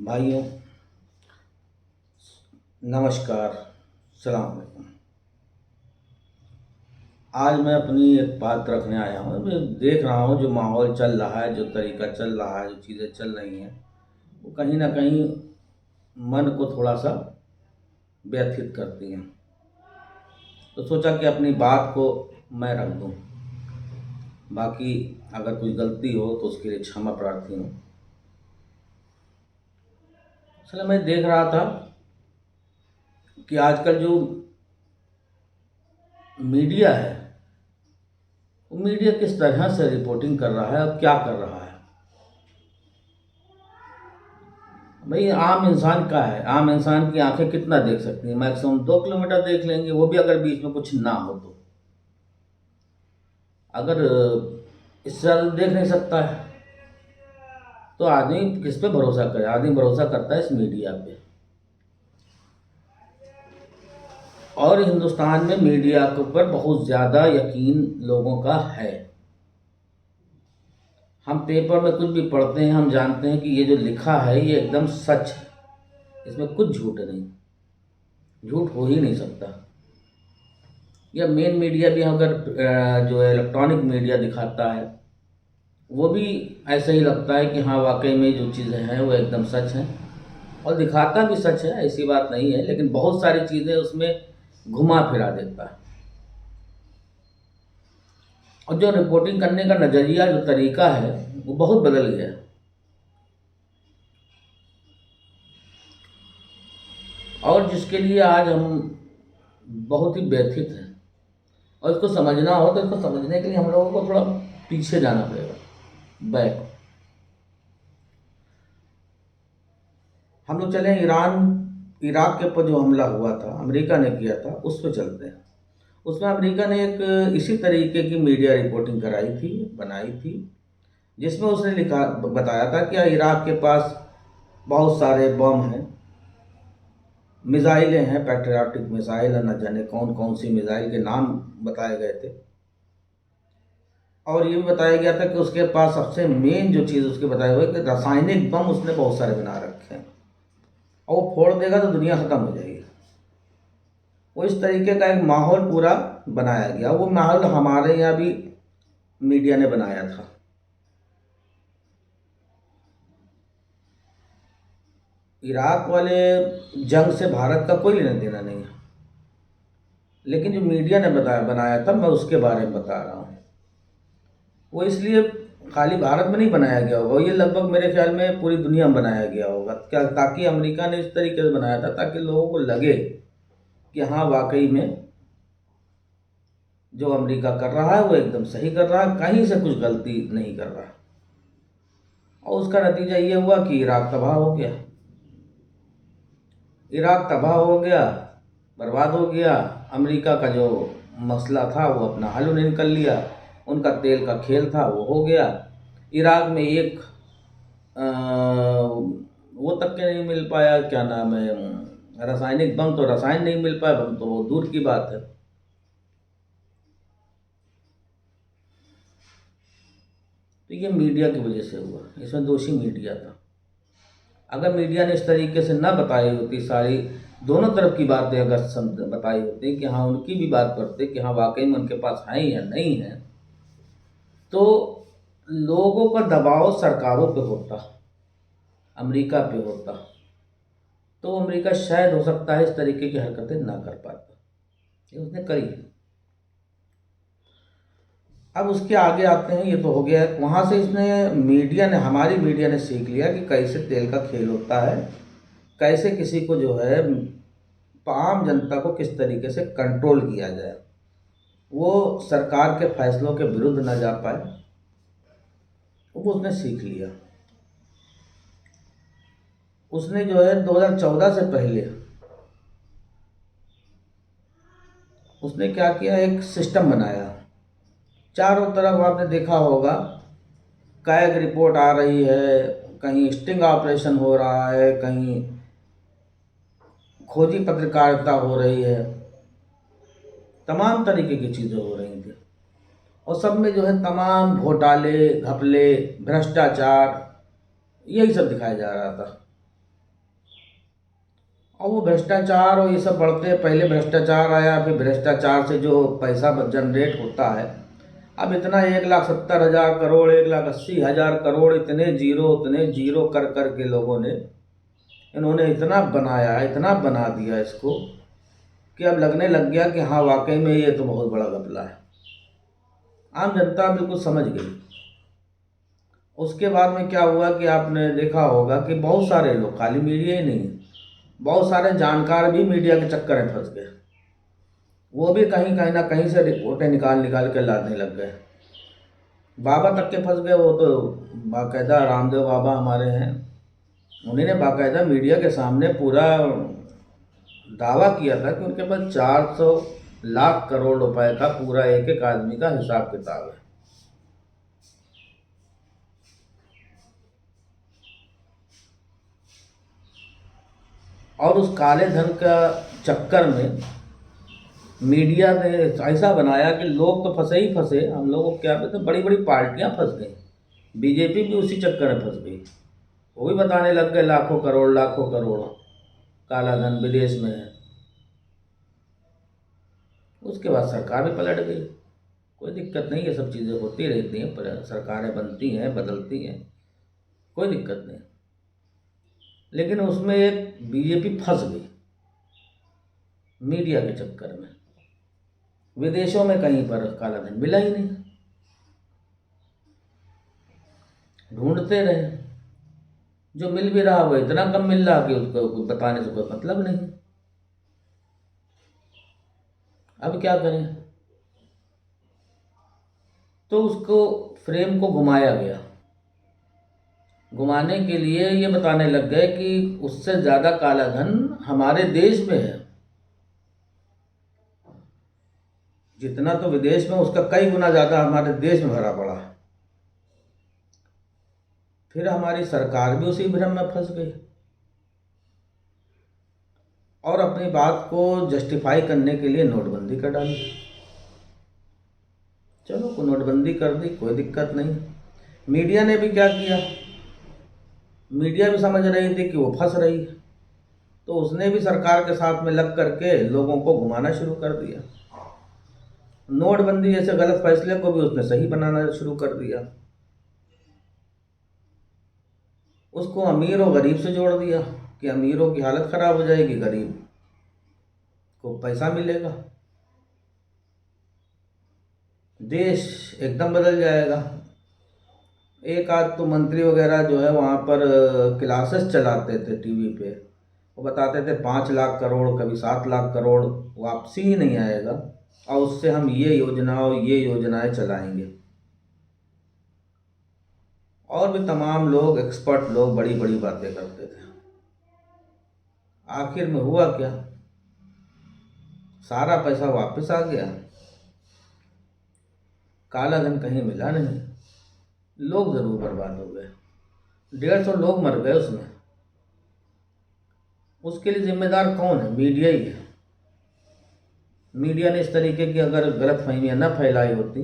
भाइयों, नमस्कार। सलाम अलैकुम। आज मैं अपनी एक बात रखने आया हूँ। मैं देख रहा हूँ जो माहौल चल रहा है, जो तरीका चल रहा है, जो चीज़ें चल रही हैं, वो कहीं ना कहीं मन को थोड़ा सा व्यथित करती हैं। तो सोचा कि अपनी बात को मैं रख दूँ। बाकी अगर कोई गलती हो तो उसके लिए क्षमा प्रार्थी हूँ। इसलिए मैं देख रहा था कि आजकल जो मीडिया है, वो मीडिया किस तरह से रिपोर्टिंग कर रहा है और क्या कर रहा है। भाई, आम इंसान का है, आम इंसान की आंखें कितना देख सकती हैं? मैक्सिमम 2 किलोमीटर देख लेंगे, वो भी अगर बीच में कुछ ना हो तो। अगर इससे ज़्यादा देख नहीं सकता है तो आदमी किस पे भरोसा करे? आदमी भरोसा करता है इस मीडिया पे। और हिंदुस्तान में मीडिया के ऊपर बहुत ज़्यादा यकीन लोगों का है। हम पेपर में कुछ भी पढ़ते हैं, हम जानते हैं कि ये जो लिखा है ये एकदम सच है, इसमें कुछ झूठ नहीं, झूठ हो ही नहीं सकता। या मेन मीडिया भी अगर जो है इलेक्ट्रॉनिक मीडिया दिखाता है, वो भी ऐसा ही लगता है कि हाँ, वाकई में जो चीज़ें हैं वो एकदम सच हैं। और दिखाता भी सच है, ऐसी बात नहीं है, लेकिन बहुत सारी चीज़ें उसमें घुमा फिरा देता है। और जो रिपोर्टिंग करने का नज़रिया, जो तरीका है, वो बहुत बदल गया है। और जिसके लिए आज हम बहुत ही व्यथित हैं। और इसको समझना हो तो इसको समझने के लिए हम लोगों को थोड़ा पीछे जाना पड़ेगा, बैक। हम लोग चले ईरान इराक के ऊपर जो हमला हुआ था, अमेरिका ने किया था, उस पर चलते हैं। उसमें अमेरिका ने एक इसी तरीके की मीडिया रिपोर्टिंग कराई थी, बनाई थी, जिसमें उसने लिखा बताया था कि इराक के पास बहुत सारे बम हैं, मिसाइलें हैं, पैट्रियाटिक मिसाइल, न जाने कौन कौन सी मिसाइल के नाम बताए गए थे। और ये भी बताया गया था कि उसके पास सबसे मेन जो चीज़ उसके बताए हुए कि रासायनिक बम उसने बहुत सारे बना रखे हैं, और वो फोड़ देगा तो दुनिया ख़त्म हो जाएगी। वो इस तरीके का एक माहौल पूरा बनाया गया। वो माहौल हमारे यहाँ भी मीडिया ने बनाया था। इराक वाले जंग से भारत का कोई लेना देना नहीं है, लेकिन जो मीडिया ने बनाया था, मैं उसके बारे में बता रहा हूँ। वो इसलिए खाली भारत में नहीं बनाया गया होगा, ये लगभग मेरे ख्याल में पूरी दुनिया में बनाया गया होगा, क्या ताकि अमेरिका ने इस तरीके से बनाया था ताकि लोगों को लगे कि हाँ, वाकई में जो अमेरिका कर रहा है वो एकदम सही कर रहा है, कहीं से कुछ गलती नहीं कर रहा। और उसका नतीजा ये हुआ कि इराक तबाह हो गया। इराक तबाह हो गया, बर्बाद हो गया। अमेरिका का जो मसला था वो अपना हल उन्हें निकल लिया, उनका तेल का खेल था वो हो गया। इराक में एक वो तक के नहीं मिल पाया, क्या नाम है, रासायनिक बम, तो रसायन नहीं मिल पाया, बम तो वो दूर की बात है। तो ये मीडिया की वजह से हुआ, इसमें दोषी मीडिया था। अगर मीडिया ने इस तरीके से ना बताई होती, सारी दोनों तरफ की बातें अगर बताई होती कि हाँ, उनकी भी बात करते कि हाँ, वाकई में उनके पास हैं या नहीं है, तो लोगों का दबाव सरकारों पे होता, अमेरिका पे होता, तो अमेरिका शायद हो सकता है इस तरीके की हरकतें ना कर पाता। ये उसने करी। अब उसके आगे आते हैं, ये तो हो गया है। वहाँ से इसने मीडिया ने, हमारी मीडिया ने सीख लिया कि कैसे तेल का खेल होता है, कैसे किसी को जो है आम जनता को किस तरीके से कंट्रोल किया जाए, वो सरकार के फैसलों के विरुद्ध न जा पाए, वो उसने सीख लिया। उसने जो है 2014 से पहले उसने क्या किया, एक सिस्टम बनाया। चारों तरफ आपने देखा होगा, कैग रिपोर्ट आ रही है, कहीं स्टिंग ऑपरेशन हो रहा है, कहीं खोजी पत्रकारिता हो रही है, तमाम तरीके की चीज़ें हो रही थी। और सब में जो है तमाम घोटाले, घपले, भ्रष्टाचार, यही सब दिखाया जा रहा था। और वो भ्रष्टाचार और ये सब बढ़ते, पहले भ्रष्टाचार आया, फिर भ्रष्टाचार से जो पैसा जनरेट होता है, अब इतना 1,70,000 करोड़, 1,80,000 करोड़, इतने जीरो कर कर के लोगों ने, इन्होंने इतना बनाया, इतना बना दिया इसको कि अब लगने लग गया कि हाँ वाकई में ये तो बहुत बड़ा घपला है। आम जनता बिल्कुल समझ गई। उसके बाद में क्या हुआ कि आपने देखा होगा कि बहुत सारे लोग, खाली मीडिया ही नहीं, बहुत सारे जानकार भी मीडिया के चक्कर में फंस गए। वो भी कहीं कहीं ना कहीं से रिपोर्टें निकाल निकाल के लादने लग गए। बाबा तक के फंस गए। वो तो बाकायदा रामदेव बाबा हमारे हैं, उन्हीं ने बाकायदा मीडिया के सामने पूरा दावा किया था कि उनके पास 400 लाख करोड़ रुपए का पूरा एक एक आदमी का हिसाब किताब है। और उस काले धन का चक्कर में मीडिया ने ऐसा बनाया कि लोग तो फंसे ही फंसे। हम लोगों को क्या पता, बड़ी बड़ी पार्टियां फंस गई, बीजेपी भी उसी चक्कर में फंस गई। वो भी बताने लग गए लाखों करोड़ काला धन विदेश में है। उसके बाद सरकार भी पलट गई। कोई दिक्कत नहीं, ये सब चीज़ें होती रहती हैं, पर सरकारें बनती हैं, बदलती हैं, कोई दिक्कत नहीं। लेकिन उसमें एक बीजेपी फंस गई मीडिया के चक्कर में। विदेशों में कहीं पर काला धन मिला ही नहीं, ढूंढते रहे। जो मिल भी रहा वो इतना कम मिल रहा कि उसको बताने से कोई मतलब नहीं। अब क्या करें? तो उसको फ्रेम को घुमाया गया। घुमाने के लिए ये बताने लग गए कि उससे ज़्यादा काला धन हमारे देश में है। जितना तो विदेश में, उसका कई गुना ज़्यादा हमारे देश में भरा पड़ा है। फिर हमारी सरकार भी उसी भ्रम में फंस गई और अपनी बात को जस्टिफाई करने के लिए नोटबंदी कर डाली। चलो, नोटबंदी कर दी, कोई दिक्कत नहीं। मीडिया ने भी क्या किया, मीडिया भी समझ रही थी कि वो फंस रही है, तो उसने भी सरकार के साथ में लग करके लोगों को घुमाना शुरू कर दिया। नोटबंदी जैसे गलत फैसले को भी उसने सही बनाना शुरू कर दिया। उसको अमीर और गरीब से जोड़ दिया कि अमीरों की हालत खराब हो जाएगी, गरीब को पैसा मिलेगा, देश एकदम बदल जाएगा। एक आध तो मंत्री वगैरह जो है वहाँ पर क्लासेस चलाते थे टीवी पे, वो बताते थे 5 लाख करोड़, कभी 7 लाख करोड़ वापसी ही नहीं आएगा, और उससे हम ये योजनाएं चलाएंगे। और भी तमाम लोग, एक्सपर्ट लोग बड़ी बड़ी बातें करते थे। आखिर में हुआ क्या? सारा पैसा वापस आ गया, काला धन कहीं मिला नहीं, लोग जरूर बर्बाद हो गए। 150 लोग मर गए उसमें। उसके लिए जिम्मेदार कौन है? मीडिया ही है। मीडिया ने इस तरीके की अगर गलतफहमियां न फैलाई होती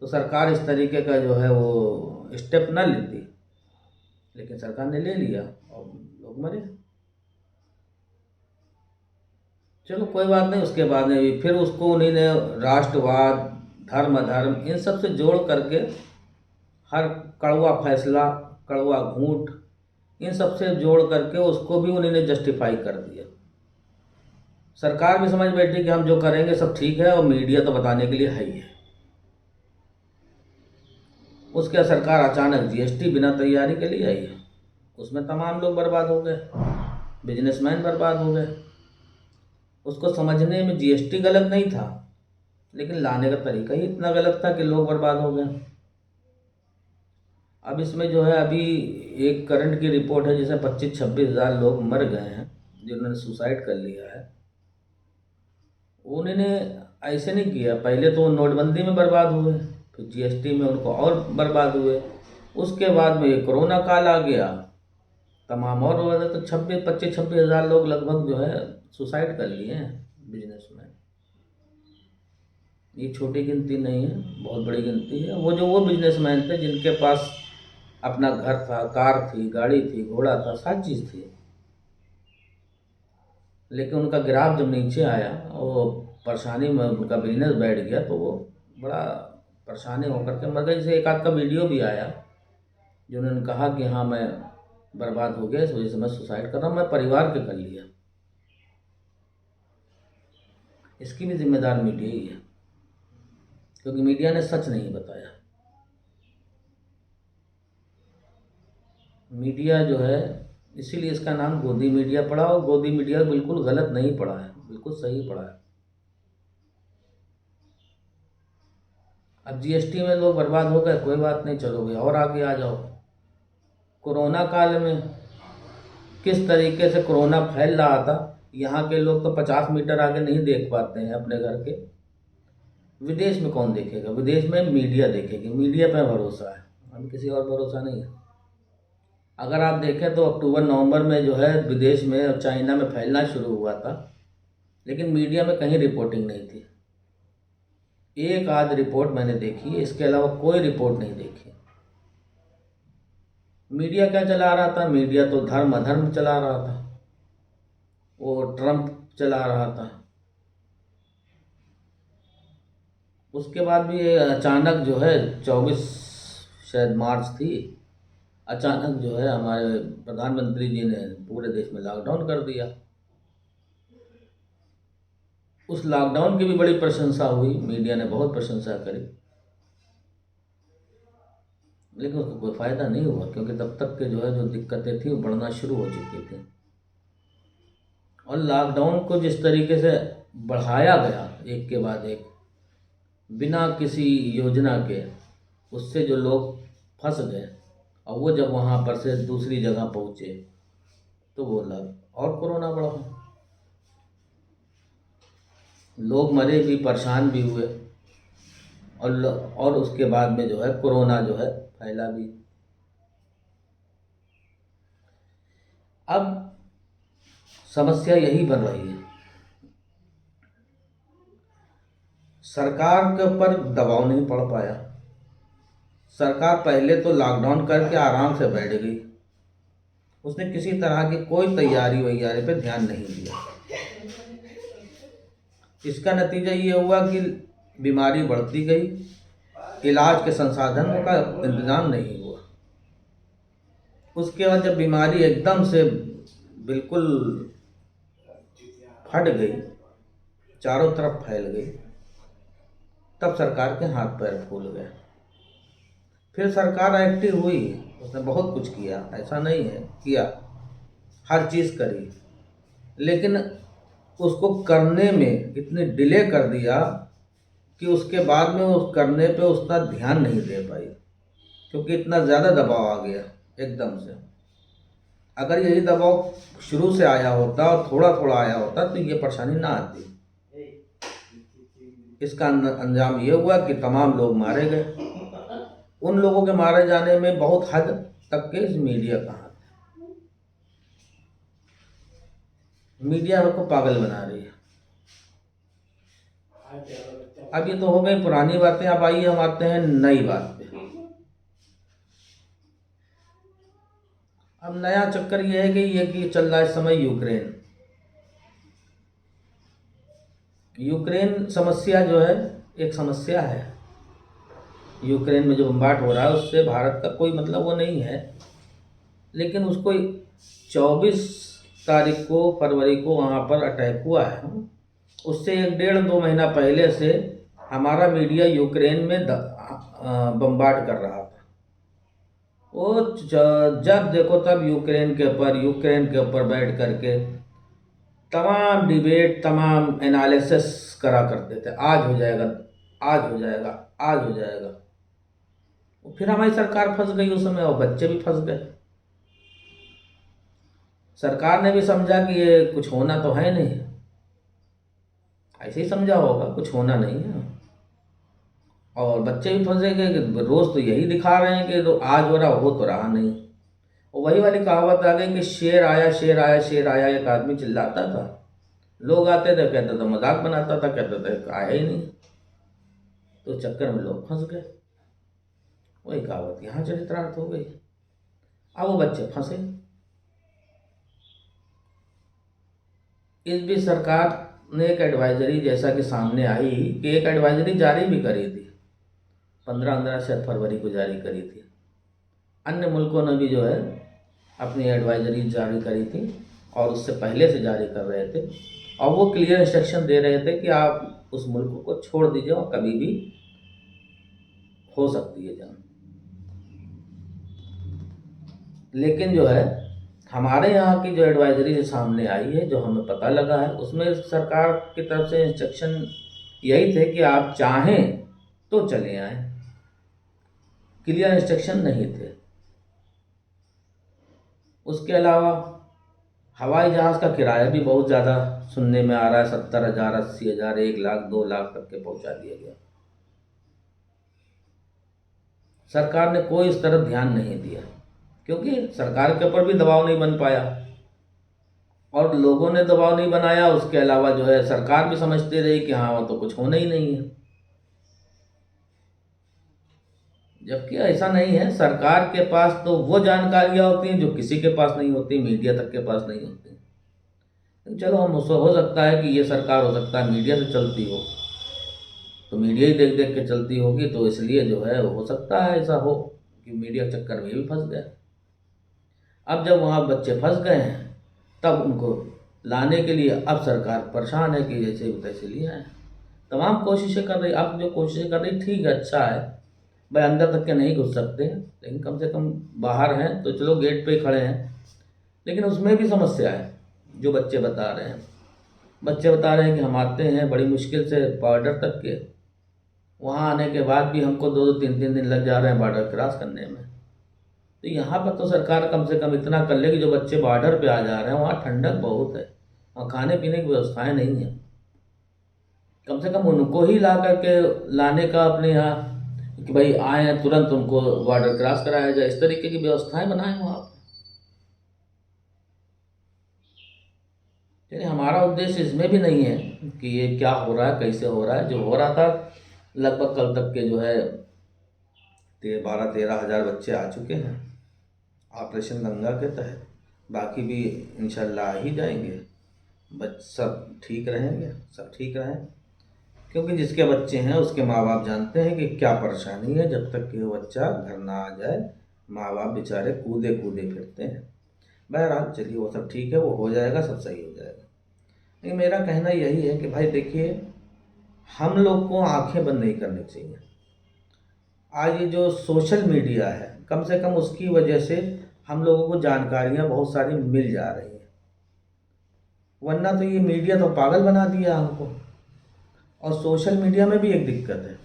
तो सरकार इस तरीके का जो है वो स्टेप न लेती, लेकिन सरकार ने ले लिया और लोग मरे। चलो कोई बात नहीं। उसके बाद में भी फिर उसको उन्हीं ने राष्ट्रवाद, धर्म इन सब से जोड़ करके हर कड़वा फैसला, कड़वा घूंट, इन सब से जोड़ करके उसको भी उन्हीं ने जस्टिफाई कर दिया। सरकार भी समझ बैठी कि हम जो करेंगे सब ठीक है, और मीडिया तो बताने के लिए है ही है। उसके सरकार अचानक जीएसटी बिना तैयारी के लिए आई है, उसमें तमाम लोग बर्बाद हो गए, बिजनेसमैन बर्बाद हो गए। उसको समझने में जीएसटी गलत नहीं था, लेकिन लाने का तरीका ही इतना गलत था कि लोग बर्बाद हो गए। अब इसमें जो है अभी एक करंट की रिपोर्ट है जिसमें 25-26 हज़ार लोग मर गए हैं जिन्होंने सुसाइड कर लिया है। उन्होंने ऐसे नहीं किया, पहले तो नोटबंदी में बर्बाद हुए, फिर जीएसटी में उनको और बर्बाद हुए, उसके बाद में ये कोरोना काल आ गया, तमाम और हो गए। तो 25-26 हज़ार लोग लगभग जो है सुसाइड कर लिए हैं बिजनेसमैन। ये छोटी गिनती नहीं है, बहुत बड़ी गिनती है। वो बिजनेसमैन थे जिनके पास अपना घर था, कार थी, गाड़ी थी, घोड़ा था, सारी चीज़ थी, लेकिन उनका ग्राफ जब नीचे आया वो परेशानी में उनका बिजनेस बैठ गया, तो वो बड़ा परेशानी होकर के मर गए। जैसे एक आध का वीडियो भी आया जिन्होंने कहा कि हाँ मैं बर्बाद हो गया, इस वजह से मैं सुसाइड कर रहा हूँ, मैं परिवार के कर लिया। इसकी भी जिम्मेदार मीडिया ही है, क्योंकि मीडिया ने सच नहीं बताया। मीडिया जो है, इसीलिए इसका नाम गोदी मीडिया पड़ा, और गोदी मीडिया बिल्कुल गलत नहीं पड़ा है, बिल्कुल सही पड़ा है। अब जीएसटी में लोग बर्बाद हो गए, कोई बात नहीं, चलो भाई और आगे आ जाओ। कोरोना काल में किस तरीके से कोरोना फैल रहा था, यहाँ के लोग तो 50 मीटर आगे नहीं देख पाते हैं अपने घर के। विदेश में कौन देखेगा? विदेश में मीडिया देखेगी, मीडिया पे भरोसा है, हम किसी और भरोसा नहीं है। अगर आप देखें तो अक्टूबर नवंबर में जो है विदेश में और चाइना में फैलना शुरू हुआ था, लेकिन मीडिया में कहीं रिपोर्टिंग नहीं थी। एक आध रिपोर्ट मैंने देखी, इसके अलावा कोई रिपोर्ट नहीं देखी। मीडिया क्या चला रहा था? मीडिया तो धर्म अधर्म चला रहा था, वो ट्रंप चला रहा था। उसके बाद भी अचानक जो है 24 शायद मार्च थी, अचानक जो है हमारे प्रधानमंत्री जी ने पूरे देश में लॉकडाउन कर दिया। उस लॉकडाउन की भी बड़ी प्रशंसा हुई, मीडिया ने बहुत प्रशंसा करी, लेकिन उसका कोई फ़ायदा नहीं हुआ, क्योंकि तब तक के जो है जो दिक्कतें थी वो बढ़ना शुरू हो चुकी थी। और लॉकडाउन को जिस तरीके से बढ़ाया गया एक के बाद एक, बिना किसी योजना के, उससे जो लोग फंस गए, और वो जब वहाँ पर से दूसरी जगह पहुँचे तो वो लग और कोरोना बढ़ा, लोग मरे भी, परेशान भी हुए, और उसके बाद में जो है कोरोना जो है फैला भी। अब समस्या यही बन रही है, सरकार के ऊपर दबाव नहीं पड़ पाया। सरकार पहले तो लॉकडाउन करके आराम से बैठ गई, उसने किसी तरह की कोई तैयारी वैयारी पे ध्यान नहीं दिया। इसका नतीजा ये हुआ कि बीमारी बढ़ती गई, इलाज के संसाधनों का इंतजाम नहीं हुआ। उसके बाद जब बीमारी एकदम से बिल्कुल फट गई, चारों तरफ फैल गई, तब सरकार के हाथ पैर फूल गए। फिर सरकार एक्टिव हुई, उसने बहुत कुछ किया, ऐसा नहीं है, किया, हर चीज़ करी, लेकिन उसको करने में इतनी डिले कर दिया कि उसके बाद में उस करने पे उसका ध्यान नहीं दे पाई, क्योंकि इतना ज़्यादा दबाव आ गया एकदम से। अगर यही दबाव शुरू से आया होता और थोड़ा थोड़ा आया होता तो ये परेशानी ना आती। इसका अंजाम ये हुआ कि तमाम लोग मारे गए। उन लोगों के मारे जाने में बहुत हद तक के इस मीडिया का हाथ है। मीडिया को पागल बना रही है। अब ये तो हो गई पुरानी बातें, अब आइए हम आते हैं नई बात पे। अब नया चक्कर ये है कि चल रहा है इस समय यूक्रेन समस्या जो है, एक समस्या है। यूक्रेन में जो बम्बार्ड हो रहा है उससे भारत का कोई मतलब वो नहीं है, लेकिन उसको 24 तारीख को फरवरी को वहाँ पर अटैक हुआ है। उससे 1 डेढ़ 2 महीना पहले से हमारा मीडिया यूक्रेन में बम्बार्ड कर रहा था। वो जब देखो तब यूक्रेन के ऊपर बैठ करके तमाम डिबेट, तमाम एनालिसिस करा करते थे, आज हो जाएगा, आज हो जाएगा, आज हो जाएगा। फिर हमारी सरकार फंस गई उस समय, और बच्चे भी फंस गए। सरकार ने भी समझा कि ये कुछ होना तो है नहीं, ऐसे ही समझा होगा कुछ होना नहीं है, और बच्चे भी फंसे गए कि रोज़ तो यही दिखा रहे हैं कि तो आज हो रहा, हो तो रहा नहीं। और वही वाली कहावत आ गई कि शेर आया, शेर आया, शेर आया, एक आदमी चिल्लाता था, लोग आते थे, कहते थे मजाक बनाता था, कहते थे आया ही नहीं, तो चक्कर में लोग फंस गए। वही कहावत यहाँ चरितार्थ हो गई। अब वो बच्चे फंसे। इस बीच सरकार ने एक एडवाइजरी, जैसा कि सामने आई कि एक एडवाइजरी जारी भी करी थी, 15 शायद फरवरी को जारी करी थी। अन्य मुल्कों ने भी जो है अपनी एडवाइजरी जारी करी थी और उससे पहले से जारी कर रहे थे, और वो क्लियर इंस्ट्रक्शन दे रहे थे कि आप उस मुल्क को छोड़ दीजिए और कभी भी हो सकती है जंग। लेकिन जो है हमारे यहाँ की जो एडवाइजरी जो सामने आई है, जो हमें पता लगा है, उसमें सरकार की तरफ से इंस्ट्रक्शन यही थे कि आप चाहें तो चले आएं, क्लियर इंस्ट्रक्शन नहीं थे। उसके अलावा हवाई जहाज़ का किराया भी बहुत ज़्यादा सुनने में आ रहा है, 70,000, 80,000, 1 लाख, 2 लाख तक के पहुंचा दिया गया। सरकार ने कोई इस तरफ ध्यान नहीं दिया, क्योंकि सरकार के ऊपर भी दबाव नहीं बन पाया और लोगों ने दबाव नहीं बनाया। उसके अलावा जो है सरकार भी समझती रही कि हाँ वो तो कुछ होना ही नहीं है, जबकि ऐसा नहीं है। सरकार के पास तो वो जानकारियां होती हैं जो किसी के पास नहीं होती, मीडिया तक के पास नहीं होती। चलो हम उसको, हो सकता है कि ये सरकार हो सकता है मीडिया से चलती हो, तो मीडिया ही देख देख के चलती होगी, तो इसलिए जो है हो सकता है ऐसा हो कि मीडिया के चक्कर में भी फंस गए। अब जब वहाँ बच्चे फंस गए हैं, तब उनको लाने के लिए अब सरकार परेशान है कि जैसे भी तैसे लिए आए। तमाम कोशिशें कर रही, अब जो कोशिशें कर रही ठीक है, अच्छा है भाई, अंदर तक के नहीं घुस सकते हैं, लेकिन कम से कम बाहर हैं तो चलो गेट पे ही खड़े हैं। लेकिन उसमें भी समस्या है। जो बच्चे बता रहे हैं, बच्चे बता रहे हैं कि हम आते हैं बड़ी मुश्किल से बॉर्डर तक के, वहाँ आने के बाद भी हमको 2-2, 3-3 दिन लग जा रहे हैं बॉर्डर क्रॉस करने में। तो यहाँ पर तो सरकार कम से कम इतना कर ले कि जो बच्चे बॉर्डर पे आ जा रहे हैं, वहाँ ठंडक बहुत है, वहाँ खाने पीने की व्यवस्थाएं नहीं है, कम से कम उनको ही ला करके लाने का अपने यहाँ कि भाई आए हैं तुरंत उनको बॉर्डर क्रॉस कराया जाए, इस तरीके की व्यवस्थाएं बनाएं वहाँ पर। यानी हमारा उद्देश्य इसमें भी नहीं है कि ये क्या हो रहा है, कैसे हो रहा है। जो हो रहा था, लगभग कल तक के जो है 12-13 हज़ार बच्चे आ चुके हैं ऑपरेशन गंगा के तहत, बाकी भी इंशाल्लाह आ ही जाएंगे। सब ठीक रहेंगे, सब ठीक रहें, क्योंकि जिसके बच्चे हैं उसके माँ बाप जानते हैं कि क्या परेशानी है। जब तक कि वो बच्चा घर ना आ जाए, माँ बाप बेचारे कूदे कूदे फिरते हैं। बहरहाल चलिए, वो सब ठीक है, वो हो जाएगा, सब सही हो जाएगा। लेकिन मेरा कहना यही है कि भाई देखिए, हम लोग को आंखें बंद नहीं करनी चाहिए। आज ये जो सोशल मीडिया है, कम से कम उसकी वजह से हम लोगों को जानकारियां बहुत सारी मिल जा रही हैं, वरना तो ये मीडिया तो पागल बना दिया हमको। और सोशल मीडिया में भी एक दिक्कत है,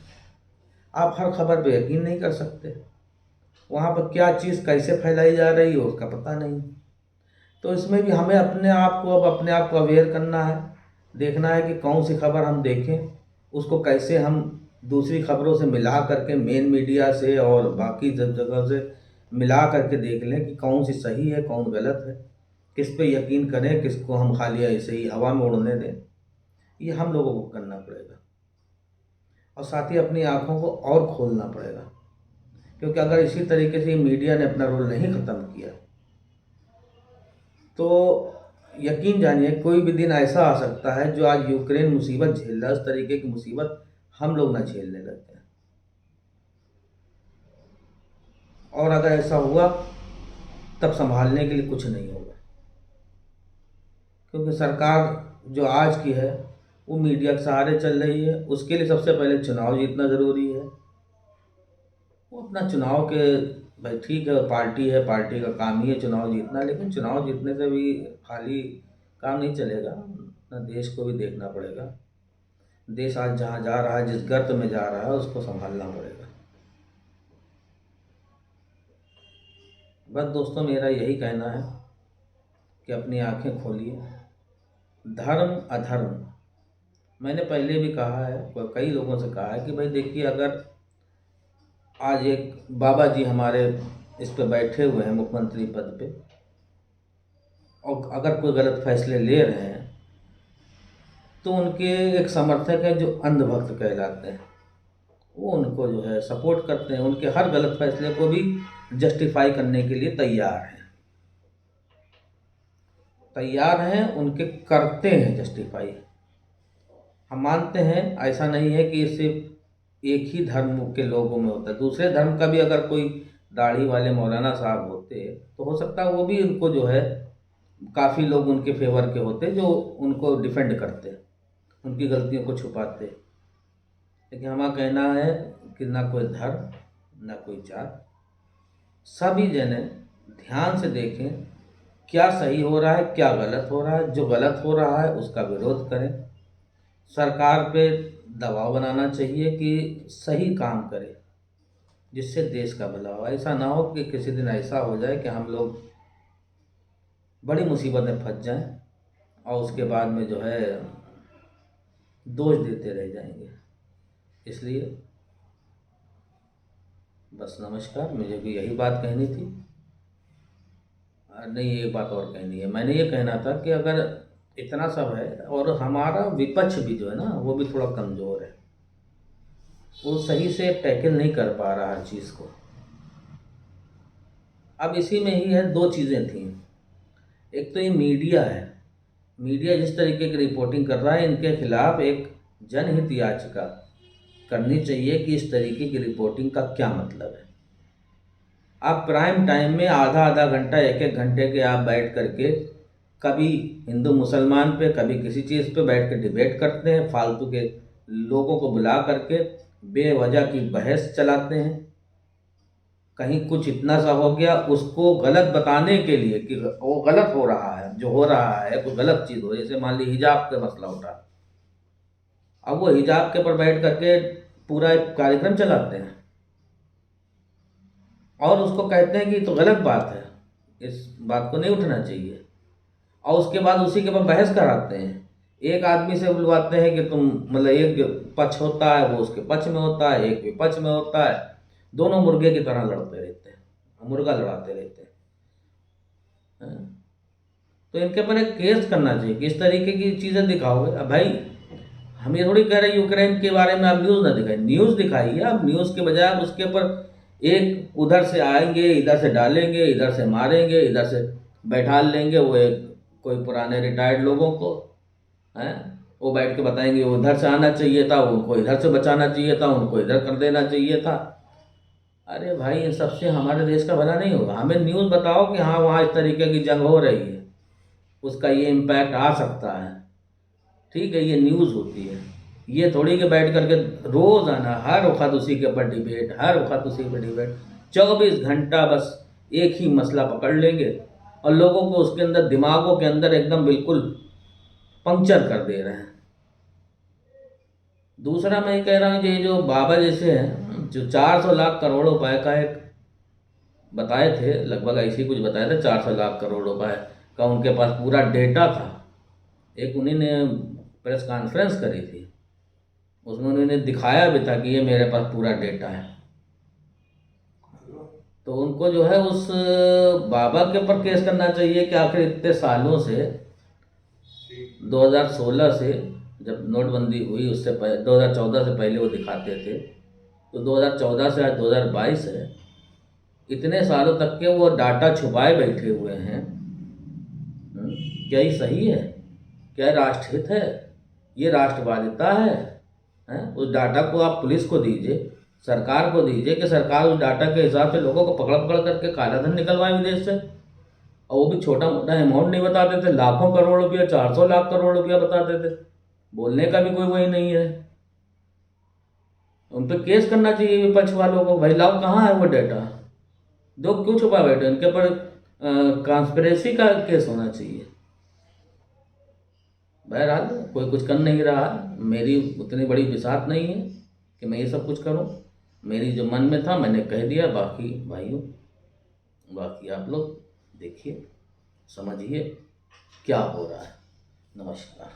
आप हर खबर पे यकीन नहीं कर सकते, वहाँ पर क्या चीज़ कैसे फैलाई जा रही है उसका पता नहीं। तो इसमें भी हमें अपने आप को, अब अपने आप को अवेयर करना है, देखना है कि कौन सी खबर हम देखें, उसको कैसे हम दूसरी खबरों से मिला करके, मेन मीडिया से और बाकी जगह से मिला करके देख लें कि कौन सी सही है, कौन गलत है, किस पे यकीन करें, किसको हम खाली ऐसे ही हवा में उड़ने दें। ये हम लोगों को करना पड़ेगा, और साथ ही अपनी आँखों को और खोलना पड़ेगा, क्योंकि अगर इसी तरीके से मीडिया ने अपना रोल नहीं ख़त्म किया तो यकीन जानिए कोई भी दिन ऐसा आ सकता है, जो आज यूक्रेन मुसीबत झेल रहा है, उस तरीके की मुसीबत हम लोग ना झेलने लगते हैं। और अगर ऐसा हुआ तब संभालने के लिए कुछ नहीं होगा, क्योंकि सरकार जो आज की है वो मीडिया के सहारे चल रही है। उसके लिए सबसे पहले चुनाव जीतना ज़रूरी है। वो अपना चुनाव के, भाई ठीक है, पार्टी है, पार्टी का काम ही है चुनाव जीतना, लेकिन चुनाव जीतने से भी खाली काम नहीं चलेगा, अपना देश को भी देखना पड़ेगा। देश आज जहाँ जा रहा है, जिस गर्त में जा रहा है, उसको संभालना पड़ेगा। बस दोस्तों, मेरा यही कहना है कि अपनी आंखें खोलिए। धर्म अधर्म, मैंने पहले भी कहा है, कई लोगों से कहा है कि भाई देखिए, अगर आज एक बाबा जी हमारे इस पे बैठे हुए हैं मुख्यमंत्री पद पे, और अगर कोई गलत फैसले ले रहे हैं तो उनके एक समर्थक हैं जो अंधभक्त कहलाते हैं, वो उनको जो है सपोर्ट करते हैं, उनके हर गलत फैसले को भी जस्टिफाई करने के लिए तैयार हैं। तैयार हैं, उनके करते हैं जस्टिफाई। हम मानते हैं ऐसा नहीं है कि ये सिर्फ एक ही धर्म के लोगों में होता है, दूसरे धर्म का भी अगर कोई दाढ़ी वाले मौलाना साहब होते तो हो सकता है वो भी उनको जो है काफ़ी लोग उनके फेवर के होते जो उनको डिफेंड करते, उनकी गलतियों को छुपाते। लेकिन हमारा कहना है कि ना कोई धर्म ना कोई जात, सभी जने ध्यान से देखें क्या सही हो रहा है क्या गलत हो रहा है। जो गलत हो रहा है उसका विरोध करें, सरकार पे दबाव बनाना चाहिए कि सही काम करे जिससे देश का भला हो। ऐसा ना हो कि किसी दिन ऐसा हो जाए कि हम लोग बड़ी मुसीबत में फंस जाएं और उसके बाद में जो है दोष देते रह जाएंगे। इसलिए बस नमस्कार, मुझे भी यही बात कहनी थी। नहीं, एक बात और कहनी है, मैंने ये कहना था कि अगर इतना सब है और हमारा विपक्ष भी जो है ना वो भी थोड़ा कमज़ोर है, वो सही से टैकल नहीं कर पा रहा हर चीज़ को। अब इसी में ही है, दो चीज़ें थी। एक तो ये मीडिया है, मीडिया जिस तरीके की रिपोर्टिंग कर रहा है इनके खिलाफ एक जनहित याचिका करनी चाहिए कि इस तरीके की रिपोर्टिंग का क्या मतलब है। आप प्राइम टाइम में आधा आधा घंटा एक एक घंटे के आप बैठ करके कभी हिंदू मुसलमान पे कभी किसी चीज़ पे बैठ के डिबेट करते हैं, फालतू के लोगों को बुला करके बेवजह की बहस चलाते हैं। कहीं कुछ इतना सा हो गया उसको गलत बताने के लिए कि वो गलत हो रहा है, जो हो रहा है कोई गलत चीज़ हो, जैसे मान ली हिजाब का मसला उठा, अब वो हिजाब के पर बैठ करके पूरा एक कार्यक्रम चलाते हैं और उसको कहते हैं कि तो गलत बात है, इस बात को नहीं उठना चाहिए, और उसके बाद उसी के ऊपर बहस कराते हैं। एक आदमी से बुलवाते हैं कि तुम मतलब एक पक्ष होता है वो उसके पक्ष में होता है, एक विपक्ष में होता है, दोनों मुर्गे की तरह लड़ते रहते हैं, मुर्गा लड़ाते रहते हैं। तो इनके ऊपर एक केस करना चाहिए कि इस तरीके की चीज़ें दिखाओगे। अब भाई हम ये थोड़ी कह रहे हैं यूक्रेन के बारे में आप न्यूज़ ना दिखाइए, न्यूज़ दिखाइए आप, न्यूज़ के बजाय आप उसके ऊपर एक उधर से आएंगे इधर से डालेंगे, इधर से मारेंगे, इधर से बैठा लेंगे वो एक कोई पुराने रिटायर्ड लोगों को हैं, वो बैठ के बताएंगे वो उधर से आना चाहिए था, उनको इधर से बचाना चाहिए था, उनको इधर कर देना चाहिए था। अरे भाई इन सबसे हमारे देश का भला नहीं होगा। हमें न्यूज़ बताओ कि हाँ वहाँ इस तरीके की जंग हो रही है, उसका ये इम्पैक्ट आ सकता है, ठीक है, ये न्यूज़ होती है। ये थोड़ी कि बैठ करके रोज़ाना हर वक्त उसी के ऊपर डिबेट, हर वक्त उसी पर डिबेट, 24 घंटा बस एक ही मसला पकड़ लेंगे और लोगों को उसके अंदर दिमागों के अंदर एकदम बिल्कुल पंक्चर कर दे रहे हैं। दूसरा मैं ये कह रहा हूँ ये जो बाबा जैसे हैं जो 400 लाख करोड़ रुपए का एक बताए थे, लगभग ऐसे ही कुछ बताया था, 400 लाख करोड़ रुपए का उनके पास पूरा डेटा था। एक उन्हीं ने प्रेस कॉन्फ्रेंस करी थी, उसमें उन्होंने दिखाया भी था कि ये मेरे पास पूरा डेटा है। तो उनको जो है उस बाबा के ऊपर केस करना चाहिए कि आखिर इतने सालों से 2016 से जब नोटबंदी हुई उससे पहले 2014 से पहले वो दिखाते थे, तो 2014 से आज 2022 है, इतने सालों तक के वो डाटा छुपाए बैठे हुए हैं। क्या ये सही है? क्या राष्ट्रहित है? ये राष्ट्रवादिता है? उस डाटा को आप पुलिस को दीजिए, सरकार को दीजिए कि सरकार उस डाटा के हिसाब से लोगों को पकड़ पकड़ करके काला धन निकलवाए विदेश से, और वो भी छोटा मोटा अमाउंट नहीं बताते थे, लाखों करोड़ रुपया, 400 लाख करोड़ रुपया बताते थे। बोलने का भी कोई वही नहीं है। उन पर केस करना चाहिए विपक्ष वालों को, भाई लाओ कहाँ है वो डाटा, दो क्यों छुपा बैठे, उनके ऊपर कॉन्स्पिरेसी का केस होना चाहिए। बहरहाल कोई कुछ कर नहीं रहा, मेरी उतनी बड़ी बिसात नहीं है कि मैं ये सब कुछ करूं। मेरी जो मन में था मैंने कह दिया, बाकी भाइयों बाकी आप लोग देखिए समझिए क्या हो रहा है। नमस्कार।